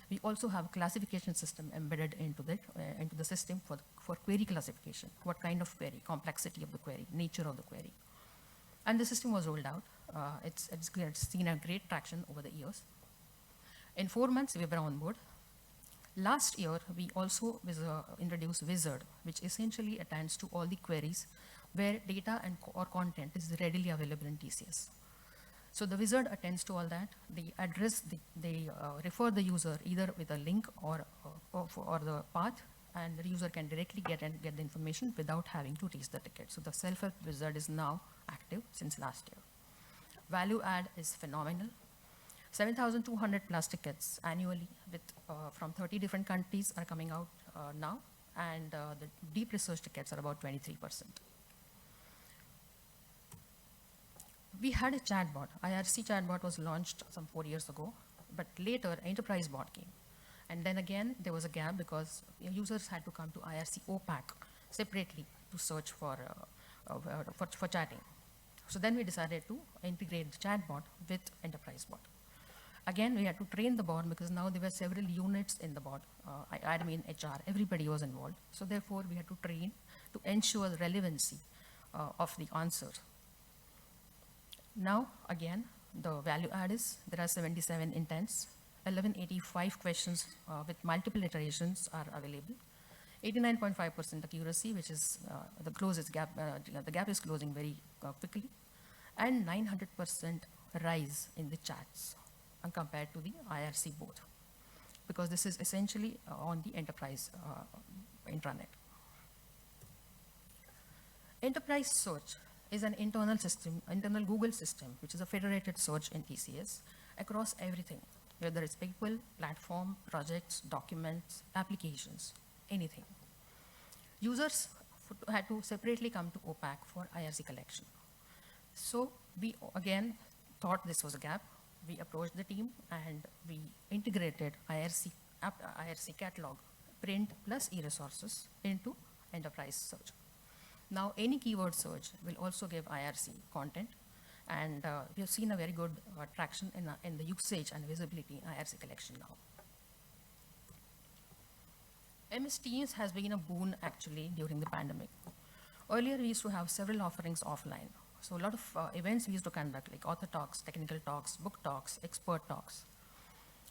We also have a classification system embedded into the system for query classification. What kind of query, complexity of the query, nature of the query. And the system was rolled out. It's seen a great traction over the years. In 4 months, we were on board. Last year, we also introduced Wizard, which essentially attends to all the queries where data or content is readily available in TCS. So the Wizard attends to all that. They refer the user either with a link or the path, and the user can directly get the information without having to raise the ticket. So the self-help Wizard is now active since last year. Value add is phenomenal. 7,200 plus tickets annually with, from 30 different countries are coming out now, and the deep research tickets are about 23%. We had a chatbot. IRC chatbot was launched some 4 years ago, but later enterprise bot came. And then again, there was a gap because users had to come to IRC OPAC separately to search for chatting. So then we decided to integrate the chatbot with enterprise bot. Again, we had to train the bot because now there were several units in the bot, admin, HR, everybody was involved. So therefore, we had to train to ensure the relevancy of the answers. Now, again, the value add is there are 77 intents, 1185 questions with multiple iterations are available, 89.5% accuracy, which is the closest gap, the gap is closing very quickly, and 900% rise in the chats compared to the IRC both, because this is essentially on the enterprise intranet. Enterprise search is an internal system, internal Google system, which is a federated search in TCS across everything, whether it's people, platform, projects, documents, applications, anything. Users had to separately come to OPAC for IRC collection. So we again thought this was a gap. We approached the team and we integrated IRC catalog, print plus e-resources into enterprise search. Now, any keyword search will also give IRC content, and we have seen a very good traction in the usage and visibility in IRC collection now. MS Teams has been a boon actually during the pandemic. Earlier, we used to have several offerings offline. So a lot of events we used to conduct, like author talks, technical talks, book talks, expert talks.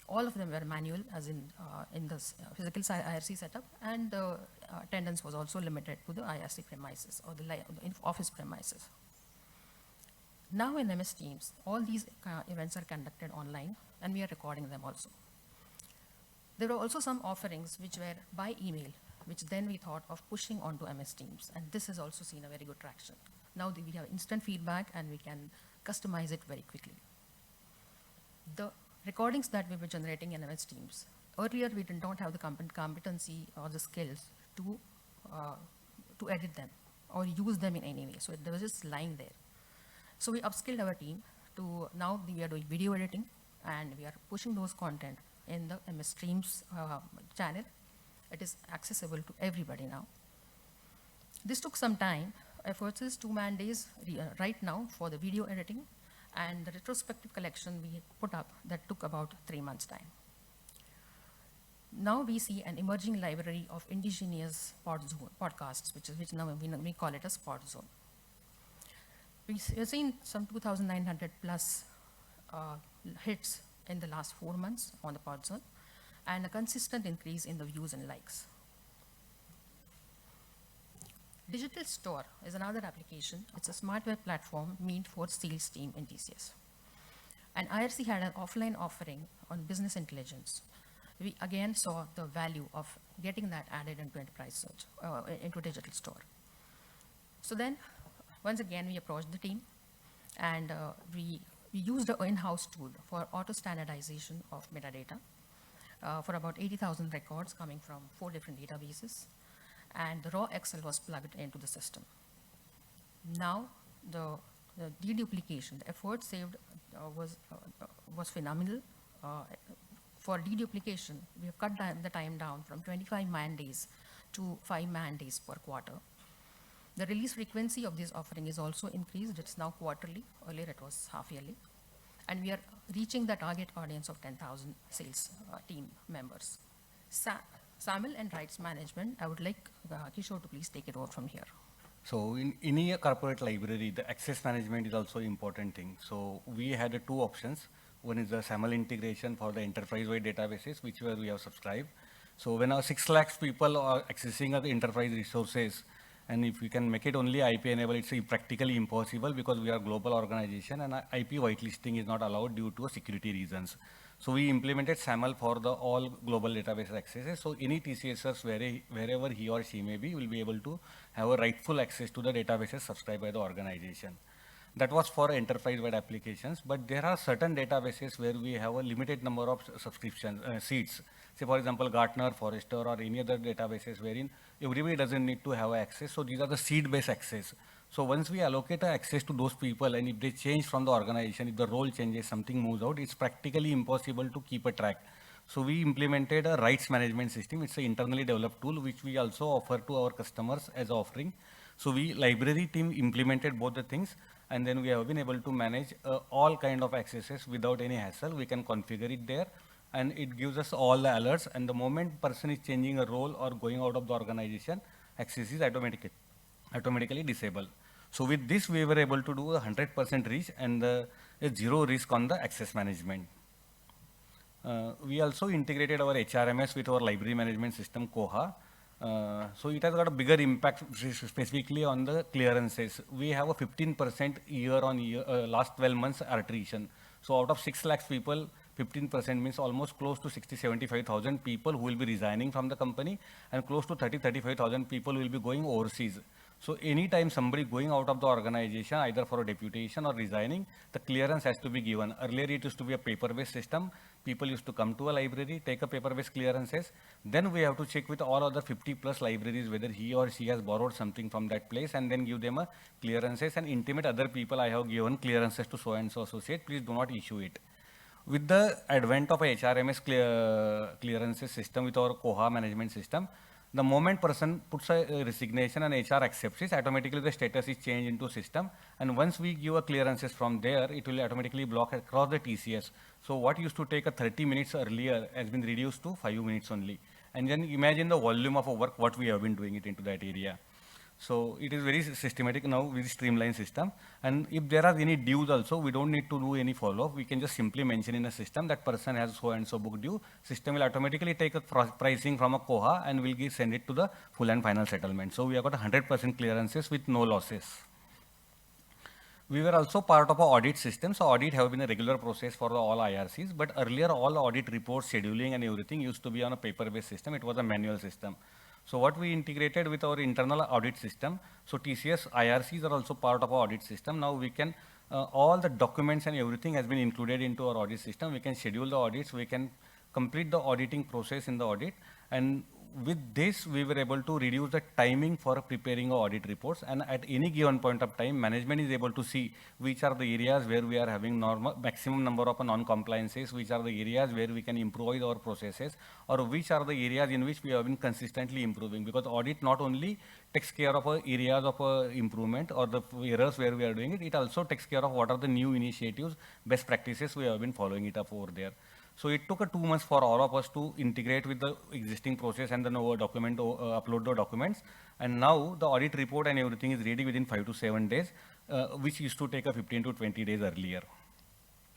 All of them were manual, as in the physical IRC setup, and attendance was also limited to the IRC premises or the office premises. Now in MS Teams, all these events are conducted online, and we are recording them also. There were also some offerings which were by email, which then we thought of pushing onto MS Teams, and this has also seen a very good traction. Now we have instant feedback, and we can customize it very quickly. The recordings that we were generating in MS Teams, earlier we did not have the competency or the skills to edit them or use them in any way. So they were just lying there. So we upskilled our team to now we are doing video editing, and we are pushing those content in the MS Streams channel. It is accessible to everybody now. This took some time. Efforts is 2-man days right now for the video editing, and the retrospective collection we put up that took about 3 months' time. Now we see an emerging library of indigenous podcasts, which now we call it as Pod Zone. We've seen some 2,900 plus hits in the last 4 months on the Pod Zone, and a consistent increase in the views and likes. Digital Store is another application. It's a smart web platform meant for sales team in TCS. And IRC had an offline offering on business intelligence. We again saw the value of getting that added into enterprise search, into Digital Store. So then, once again, we approached the team, and we used an in-house tool for auto-standardization of metadata for about 80,000 records coming from 4 different databases, and the raw Excel was plugged into the system. Now, the deduplication, the effort saved was phenomenal. For deduplication, we have cut the time down from 25 man days to 5 man days per quarter. The release frequency of this offering is also increased. It's now quarterly. Earlier it was half yearly. And we are reaching the target audience of 10,000 sales team members. SAML and rights management, I would like Kishore to please take it over from here. So in a corporate library, the access management is also an important thing. So we had 2 options. One is the SAML integration for the enterprise-wide databases, which we have subscribed. So when our 6 lakhs people are accessing the enterprise resources, and if we can make it only IP enabled, it's practically impossible because we are a global organization and IP whitelisting is not allowed due to security reasons. So we implemented SAML for the all global database accesses. So any TCSers, wherever he or she may be, will be able to have a rightful access to the databases subscribed by the organization. That was for enterprise-wide applications, but there are certain databases where we have a limited number of subscription seats. Say, for example, Gartner, Forrester, or any other databases wherein everybody doesn't need to have access. So these are the seed-based access. So once we allocate access to those people, and if they change from the organization, if the role changes, something moves out, it's practically impossible to keep a track. So we implemented a rights management system. It's an internally developed tool, which we also offer to our customers as offering. So we, library team, implemented both the things, and then we have been able to manage all kind of accesses without any hassle. We can configure it there, and it gives us all the alerts. And the moment person is changing a role or going out of the organization, access is automatically disabled. So with this, we were able to do 100% reach and a 0 risk on the access management. We also integrated our HRMS with our library management system, Koha. So it has got a bigger impact specifically on the clearances. We have a 15% year on year, last 12 months attrition. So out of 6 lakhs people, 15% means almost close to 75,000 people who will be resigning from the company, and close to 35,000 people will be going overseas. So anytime somebody going out of the organization, either for a deputation or resigning, the clearance has to be given. Earlier it used to be a paper-based system. People used to come to a library, take a paper-based clearances. Then we have to check with all other 50 plus libraries whether he or she has borrowed something from that place, and then give them a clearances and intimate other people, I have given clearances to so and so associate, please do not issue it. With the advent of a HRMS clearances system with our Koha management system, the moment person puts a resignation and HR accepts it, automatically the status is changed into system. And once we give a clearances from there, it will automatically block across the TCS. So what used to take a 30 minutes earlier has been reduced to 5 minutes only. And then imagine the volume of work, what we have been doing it into that area. So it is very systematic now with streamlined system. And if there are any dues also, we don't need to do any follow-up. We can just simply mention in a system that person has so and so book due. System will automatically take a pricing from a Koha and will send it to the full and final settlement. So we have got 100% clearances with no losses. We were also part of an audit system. So audit have been a regular process for all IRCs, but earlier all audit reports, scheduling and everything used to be on a paper-based system. It was a manual system. So what we integrated with our internal audit system, so TCS IRCs are also part of our audit system. Now we can, all the documents and everything has been included into our audit system. We can schedule the audits, we can complete the auditing process in the audit, and with this, we were able to reduce the timing for preparing our audit reports. And at any given point of time, management is able to see which are the areas where we are having maximum number of non-compliances, which are the areas where we can improve our processes, or which are the areas in which we have been consistently improving. Because audit not only takes care of areas of improvement or the errors where we are doing it, it also takes care of what are the new initiatives, best practices we have been following it up over there. So it took 2 months for all of us to integrate with the existing process and then upload the documents. And now the audit report and everything is ready within 5 to 7 days, which used to take 15 to 20 days earlier.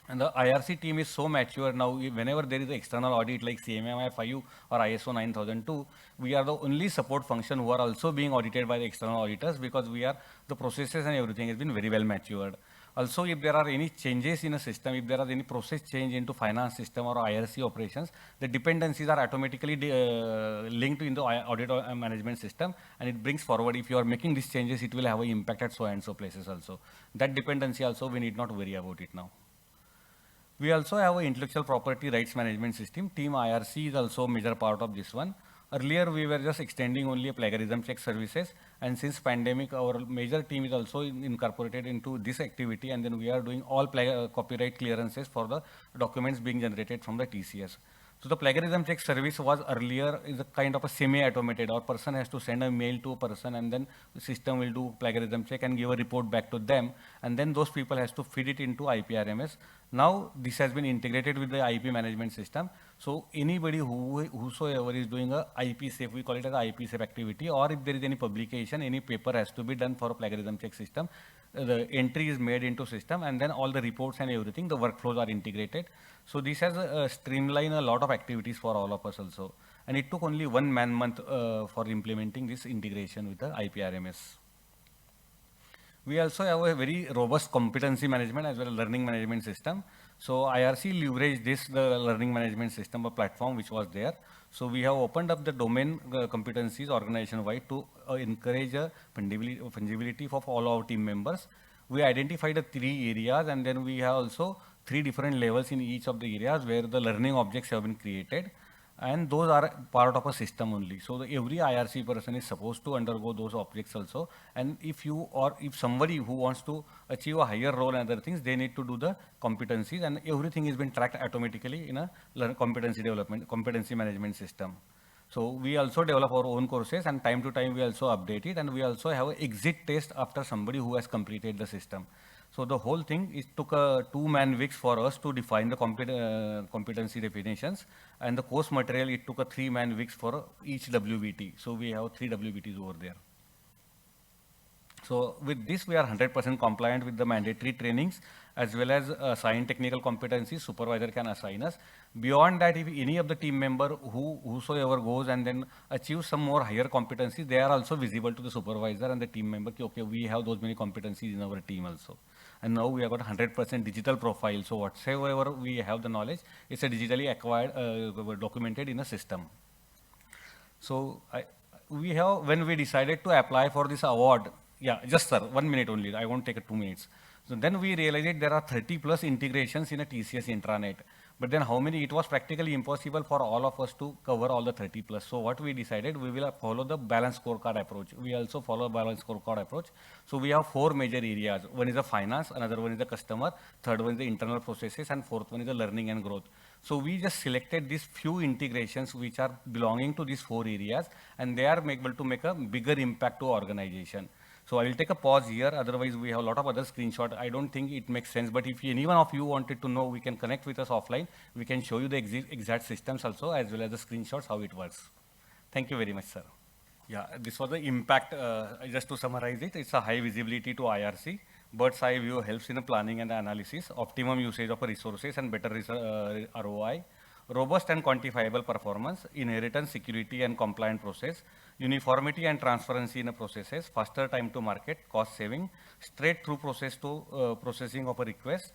And the IRC team is so mature now, whenever there is an external audit like CMMI 5 or ISO 9002, we are the only support function who are also being audited by the external auditors, because we are, the processes and everything has been very well matured. Also, if there are any changes in a system, if there are any process change into finance system or IRC operations, the dependencies are automatically linked in the audit management system, and it brings forward, if you are making these changes, it will have an impact at so and so places also. That dependency also, we need not worry about it now. We also have an intellectual property rights management system. Team IRC is also a major part of this one. Earlier, we were just extending only a plagiarism check services, and since pandemic, our major team is also incorporated into this activity, and then we are doing all copyright clearances for the documents being generated from the TCS. So the plagiarism check service was earlier is a kind of a semi-automated, or person has to send a mail to a person, and then the system will do plagiarism check and give a report back to them, and then those people has to feed it into IPRMS. Now this has been integrated with the IP management system. So anybody whosoever is doing a IP safe, we call it as IP safe activity, or if there is any publication, any paper has to be done for a plagiarism check system. The entry is made into system, and then all the reports and everything, the workflows are integrated. So this has streamlined a lot of activities for all of us also. And it took only 1 man-month for implementing this integration with the IPRMS. We also have a very robust competency management as well as learning management system. So IRC leveraged this, the learning management system, a platform which was there. So we have opened up the domain competencies organization-wide to encourage fungibility for all our team members. We identified the 3 areas, and then we have also 3 different levels in each of the areas where the learning objects have been created. And those are part of a system only. So every IRC person is supposed to undergo those objects also. And if you, or if somebody who wants to achieve a higher role and other things, they need to do the competencies, and everything has been tracked automatically in a competency management system. So we also develop our own courses, and time to time we also update it, and we also have an exit test after somebody who has completed the system. So the whole thing, it took 2 man weeks for us to define the competency definitions, and the course material, it took 3 man weeks for each WBT. So we have 3 WBTs over there. So with this, we are 100% compliant with the mandatory trainings, as well as assigned technical competencies supervisor can assign us. Beyond that, if any of the team member whosoever goes and then achieves some more higher competencies, they are also visible to the supervisor and the team member. Okay, we have those many competencies in our team also. And now we have got 100% digital profile. So whatsoever we have the knowledge, it's a digitally acquired, documented in a system. So we have, when we decided to apply for this award, yeah, just sir, 1 minute only, I won't take 2 minutes. So then we realized there are 30+ integrations in a TCS intranet. But then how many? It was practically impossible for all of us to cover all the 30+. So what we decided, we will follow the balanced scorecard approach. We also follow a balanced scorecard approach. So we have 4 major areas. One is the finance, another one is the customer, third one is the internal processes, and fourth one is the learning and growth. So we just selected these few integrations which are belonging to these 4 areas, and they are able to make a bigger impact to organization. So I will take a pause here, otherwise we have a lot of other screenshots. I don't think it makes sense, but if any one of you wanted to know, we can connect with us offline. We can show you the exact systems also, as well as the screenshots, how it works. Thank you very much, sir. Yeah, this was the impact. Just to summarize it, it's a high visibility to IRC. Bird's eye view helps in the planning and analysis, optimum usage of resources and better ROI, robust and quantifiable performance, inheritance, security and compliant process, uniformity and transparency in the processes, faster time to market, cost saving, straight through process to processing of a request,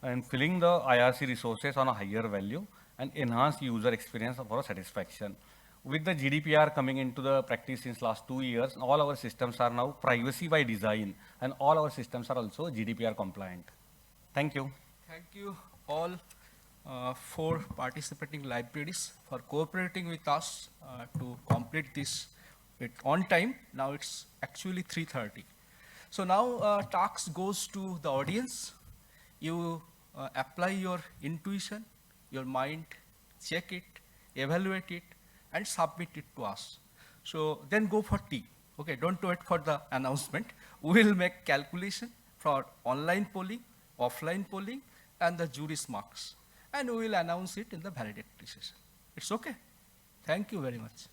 and filling the IRC resources on a higher value and enhance user experience for satisfaction. With the GDPR coming into the practice since last 2 years, all our systems are now privacy by design, and all our systems are also GDPR compliant. Thank you. Thank you all for participating libraries for cooperating with us to complete this on time. Now it's actually 3:30. So now task goes to the audience. You apply your intuition, your mind, check it, evaluate it, and submit it to us. So then go for tea. Okay, don't wait for the announcement. We will make calculation for online polling, offline polling, and the jury's marks. And we will announce it in the valedictory session. It's okay. Thank you very much.